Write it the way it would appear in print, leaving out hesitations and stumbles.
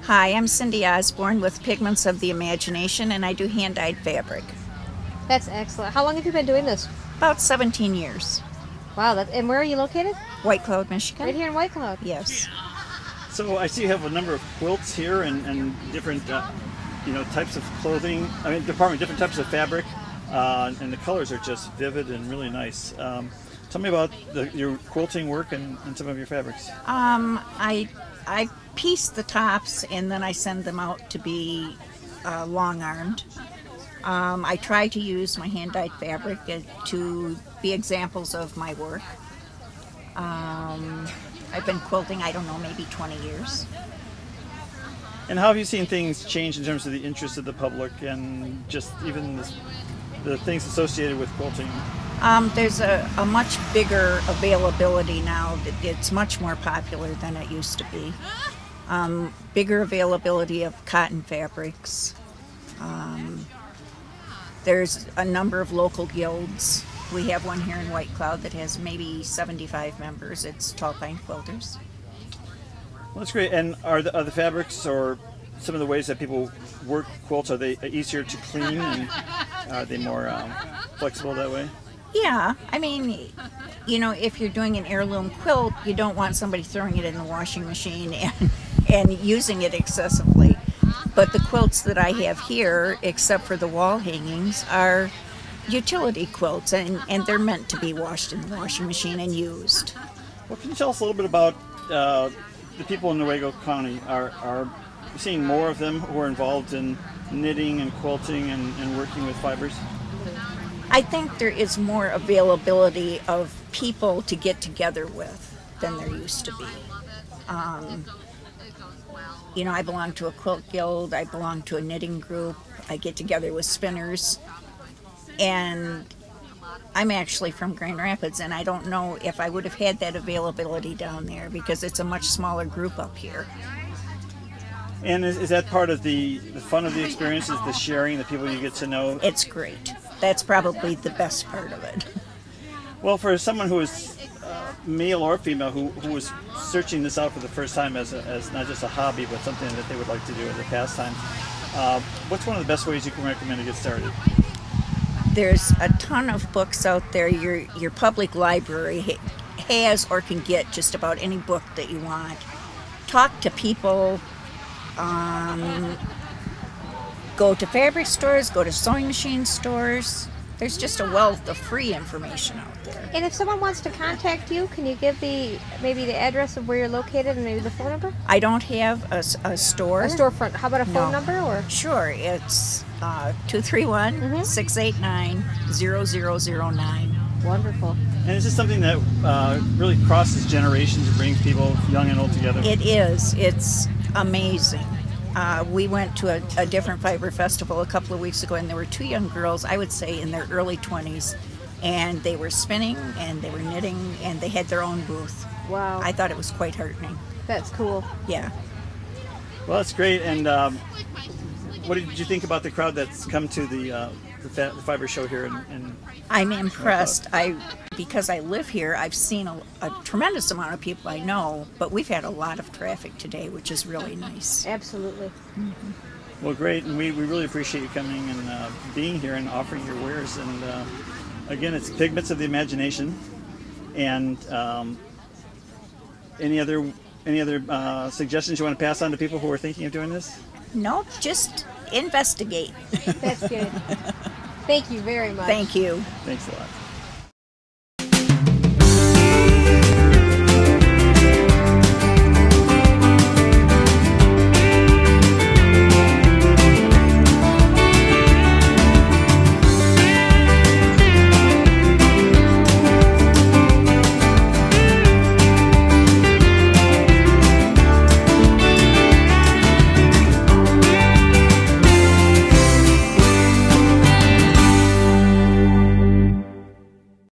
Hi, I'm Cindy Osborne with Pigments of the Imagination, and I do hand-dyed fabric. That's excellent. How long have you been doing this? About 17 years. Wow, and where are you located? White Cloud, Michigan. Right here in White Cloud. Yes. So I see you have a number of quilts here and different types of clothing. I mean, different types of fabric, and the colors are just vivid and really nice. Tell me about your quilting work and some of your fabrics. I piece the tops and then I send them out to be long-armed. I try to use my hand-dyed fabric to be examples of my work. I've been quilting, I don't know, maybe 20 years. And how have you seen things change in terms of the interest of the public and just even the things associated with quilting? There's a much bigger availability now. It's much more popular than it used to be. Bigger availability of cotton fabrics. There's a number of local guilds. We have one here in White Cloud that has maybe 75 members. It's Tall Pine Quilters. Well, that's great. And are the fabrics or some of the ways that people work quilts, are they easier to clean and are they more flexible that way? Yeah, I mean, if you're doing an heirloom quilt, you don't want somebody throwing it in the washing machine and using it excessively. But the quilts that I have here, except for the wall hangings, are utility quilts, and they're meant to be washed in the washing machine and used. Well, can you tell us a little bit about the people in Allegan County? Are you seeing more of them who are involved in knitting and quilting and working with fibers? I think there is more availability of people to get together with than there used to be. I belong to a quilt guild, I belong to a knitting group, I get together with spinners, and I'm actually from Grand Rapids, and I don't know if I would have had that availability down there because it's a much smaller group up here. And is that part of the fun of the experience, is the sharing, the people you get to know? It's great. That's probably the best part of it. Well, for someone who is male or female who was searching this out for the first time as not just a hobby but something that they would like to do as a pastime, what's one of the best ways you can recommend to get started? There's a ton of books out there. Your public library has or can get just about any book that you want. Talk to people. Go to fabric stores, go to sewing machine stores. There's just a wealth of free information out there. And if someone wants to contact you, can you give maybe the address of where you're located and maybe the phone number? I don't have a store. A storefront. How about a phone number? Or Sure, it's 231-689-0009. Wonderful. And is this something that really crosses generations and brings people young and old together? It is. It's amazing. We went to a different fiber festival a couple of weeks ago, and there were two young girls, I would say in their early 20s, and they were spinning and they were knitting and they had their own booth. Wow. I thought it was quite heartening. That's cool. Yeah. Well, that's great. And what did you think about the crowd that's come to the fiber show here? I'm impressed. Because I live here, I've seen a tremendous amount of people I know, but we've had a lot of traffic today, which is really nice. Absolutely. Mm-hmm. Well, great, and we really appreciate you coming and being here and offering your wares. And again, it's Pigments of the Imagination. And any other suggestions you want to pass on to people who are thinking of doing this? No, just investigate. That's good. Thank you very much. Thank you. Thanks a lot.